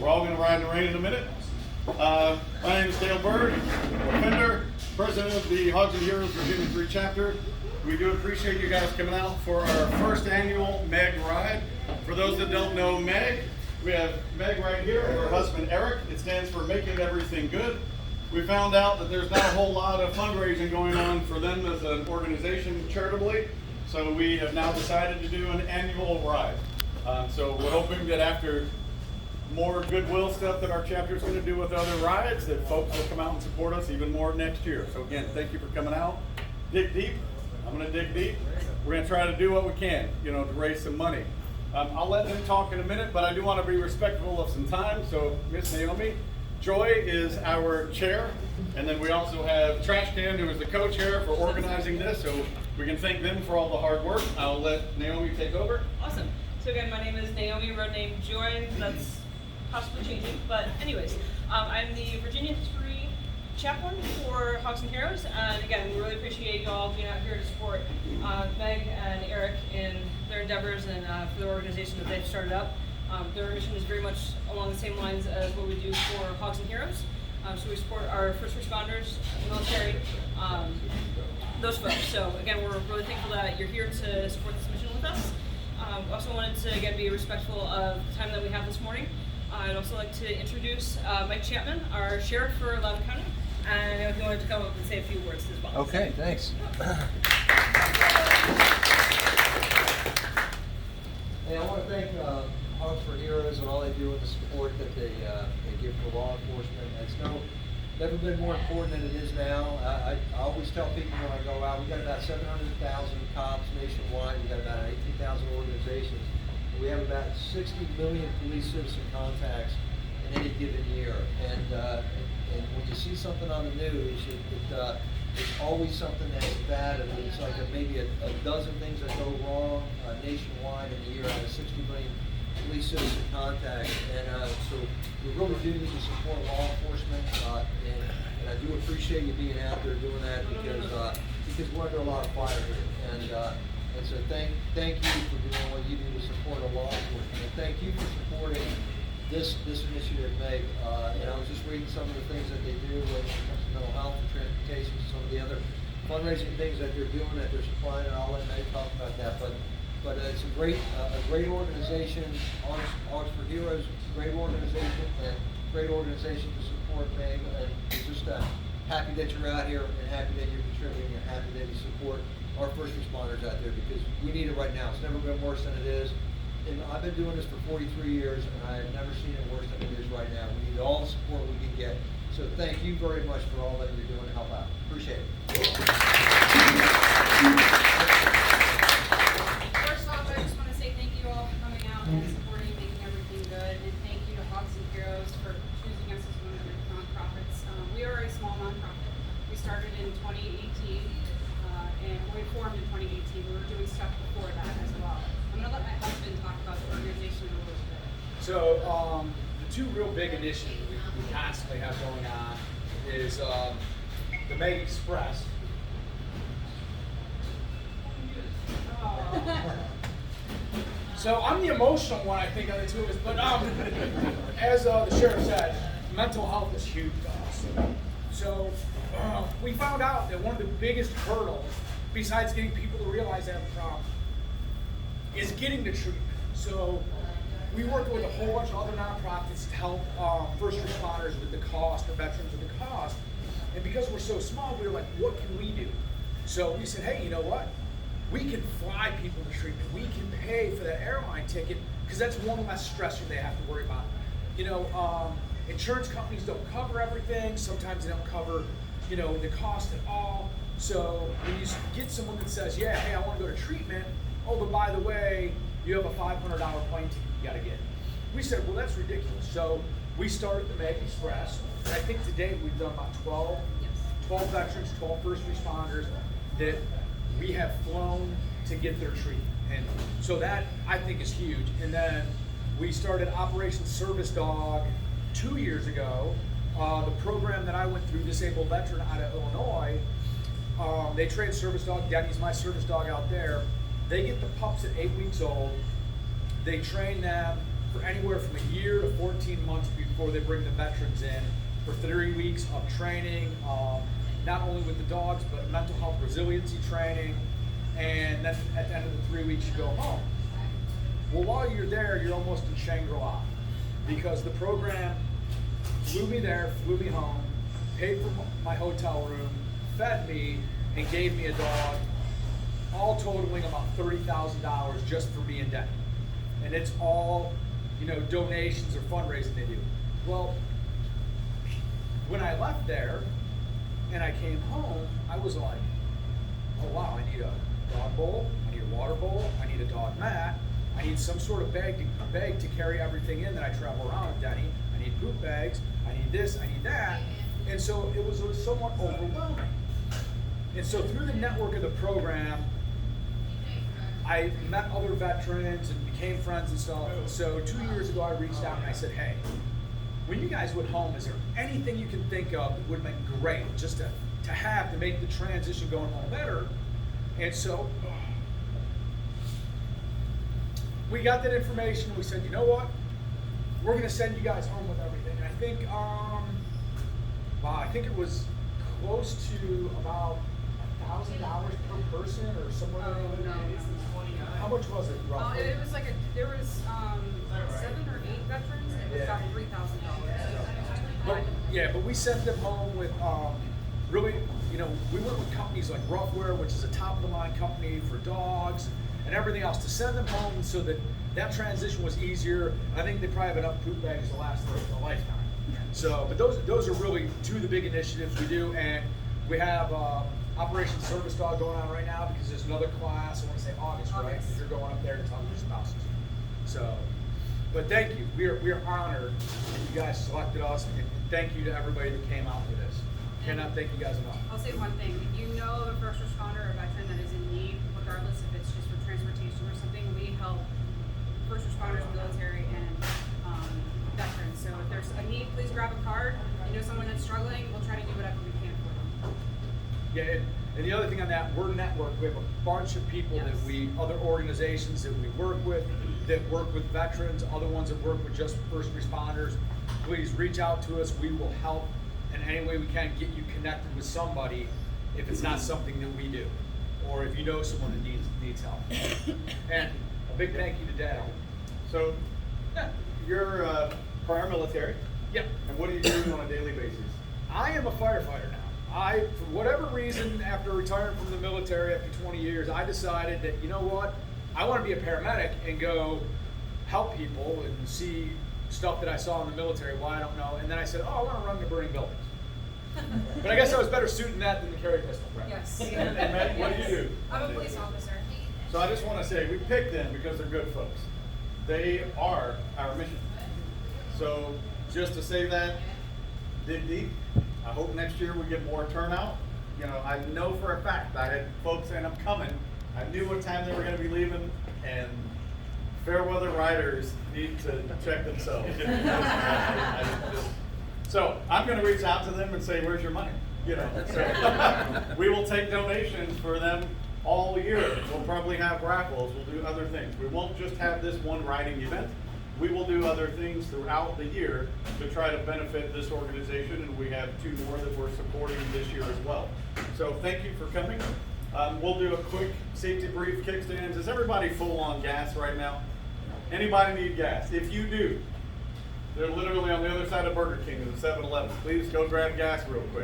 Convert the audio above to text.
We're all going to ride in the rain in a minute. My name is Dale Bird, offender, president of the Hogs and Heroes Virginia 3 chapter. We do appreciate you guys coming out for our first annual MEG ride. For those that don't know MEG, we have MEG right here and her husband Eric. It stands for Making Everything Good. We found out that there's not a whole lot of fundraising going on for them as an organization charitably, so we have now decided to do an annual ride. So we're hoping that after more goodwill stuff that our chapter is going to do with other rides, that folks will come out and support us even more next year. So again, thank you for coming out. Dig deep. I'm going to dig deep. We're going to try to do what we can, to raise some money. I'll let them talk in a minute, but I do want to be respectful of some time. So Miss Naomi, Joy is our chair, and then we also have Trash Can, who is the co-chair for organizing this. So we can thank them for all the hard work. I'll let Naomi take over. Awesome. So again, my name is Naomi, road name Joy. That's possibly changing, but anyways, I'm the Virginia 3 chaplain for Hogs and Heroes, and again, we really appreciate you all being out here to support Meg and Eric in their endeavors and for the organization that they've started up. Their mission is very much along the same lines as what we do for Hogs and Heroes. So we support our first responders, military, those folks. So again, we're really thankful that you're here to support this mission with us. Also wanted to again be respectful of the time that we have this morning. I'd also like to introduce Mike Chapman, our sheriff for Loudoun County, and if you wanted to come up and say a few words as well. Okay, thanks. Hey, I want to thank Hogs for Heroes and all they do and the support that they give for law enforcement. It's never been more important than it is now. I always tell people when I go out, we got about 700,000 cops nationwide. We got about 18,000 organizations. We have about 60 million police citizen contacts in any given year, and when you see something on the news, it's always something that's bad. And it's like maybe a dozen things that go wrong nationwide in a year out of 60 million police citizen contacts, and so we really do need to support law enforcement, and I do appreciate you being out there doing that because we're under a lot of fire here, and so thank you for doing what you do to support our law enforcement. And thank you for supporting this initiative, Meg. And I was just reading some of the things that they do when it comes to mental health and transportation, some of the other fundraising things that they're doing, that they're supplying, and I'll let Meg talk about that. But it's a great organization. Hogs for Heroes, great organization, and great organization to support Meg. And we're just happy that you're out here, and happy that you're contributing, and happy that you support our first responders out there, because we need it right now. It's never been worse than it is. And I've been doing this for 43 years, and I have never seen it worse than it is right now. We need all the support we can get. So thank you very much for all that you're doing to help out. Appreciate it. First off, I just want to say thank you all for coming out and supporting Making Everything Good, and thank you to Hogs and Heroes for choosing us as one of their nonprofits. We are a small nonprofit. We started in 2018. And we formed in 2018. We were doing stuff before that as well. I'm going to let my husband talk about the organization a little bit. So the two real big initiatives we constantly have going on is the MEG Express. So I'm the emotional one, I think, of the two of us. But as the sheriff said, mental health is huge to us. So we found out that one of the biggest hurdles, besides getting people to realize they have a problem, is getting the treatment. So we work with a whole bunch of other nonprofits to help first responders with the cost, or veterans with the cost. And because we're so small, we were like, what can we do? So we said, hey, you know what? We can fly people to treatment. We can pay for that airline ticket, because that's one less stressor they have to worry about. Insurance companies don't cover everything. Sometimes they don't cover, the cost at all. So when you get someone that says, yeah, hey, I want to go to treatment, oh, but by the way, you have a $500 plane ticket you got to get. We said, well, that's ridiculous. So we started the MEG Express, and I think today we've done about 12 veterans, 12 first responders that we have flown to get their treatment. And so that, I think, is huge. And then we started Operation Service Dog 2 years ago. The program that I went through, Disabled Veteran out of Illinois, they train service dog. Denny's my service dog out there. They get the pups at 8 weeks old. They train them for anywhere from a year to 14 months before they bring the veterans in for 3 weeks of training, not only with the dogs, but mental health resiliency training. And then at the end of the 3 weeks, you go home. Well, while you're there, you're almost in Shangri-La, because the program flew me there, flew me home, paid for my hotel room, fed me, and gave me a dog, all totaling about $30,000 just for me and Denny. And it's all, donations or fundraising they do. Well, when I left there and I came home, I was like, oh wow, I need a dog bowl, I need a water bowl, I need a dog mat, I need some sort of bag to carry everything in that I travel around with Denny. I need poop bags, I need this, I need that. And so it was somewhat overwhelming. And so through the network of the program, I met other veterans and became friends and stuff. So 2 years ago, I reached out and I said, hey, when you guys went home, is there anything you can think of that would have been great just to have to make the transition going home better? And so we got that information. We said, you know what? We're going to send you guys home with everything. And I think it was close to about $1,000 per person or somewhere. No. How much was it roughly? It was there was 7 or 8 veterans, and it was about $3,000. But we sent them home with really, we work with companies like Roughwear, which is a top of the line company for dogs and everything else, to send them home so that transition was easier. I think they probably have enough poop bags to last for a lifetime. So, but those are really 2 of the big initiatives we do, and we have Operation Service Dog going on right now because there's another class. I want to say August, right? Because you're going up there to talk to your spouses. So, but thank you. We are honored that you guys selected us, and thank you to everybody that came out for this. Cannot thank you guys enough. I'll say one thing. If you know of a first responder or a veteran that is in need, regardless if it's just for transportation or something, we help first responders, military, and veterans. So if there's a need, please grab a card. You know someone that's struggling, we'll try to do whatever we can for them. Yeah, and the other thing on that, we're networked. We have a bunch of people other organizations that we work with, that work with veterans, other ones that work with just first responders. Please reach out to us. We will help in any way we can get you connected with somebody if it's not something that we do, or if you know someone that needs help. And a big thank you to Dad. So, you're prior military. Yep. And what do you do on a daily basis? I am a firefighter now. For whatever reason, after retiring from the military after 20 years, I decided that, you know what, I want to be a paramedic and go help people and see stuff that I saw in the military, why I don't know. And then I said, I want to run the burning buildings. But I guess I was better suited in that than the carry pistol. Right? Yes. And Meg, what do you do? I'm a police officer. So I just want to say, we picked them because they're good folks. They are our mission. So just to say that, dig deep. I hope next year we get more turnout. I know for a fact, I had folks saying I'm coming. I knew what time they were going to be leaving, and fair weather riders need to check themselves. So I'm going to reach out to them and say, where's your money? So we will take donations for them all year. We'll probably have raffles. We'll do other things. We won't just have this one riding event. We will do other things throughout the year to try to benefit this organization, and we have 2 more that we're supporting this year as well. So thank you for coming. We'll do a quick safety brief, kickstands. Is everybody full on gas right now? Anybody need gas? If you do, they're literally on the other side of Burger King in the 7-Eleven. Please go grab gas real quick.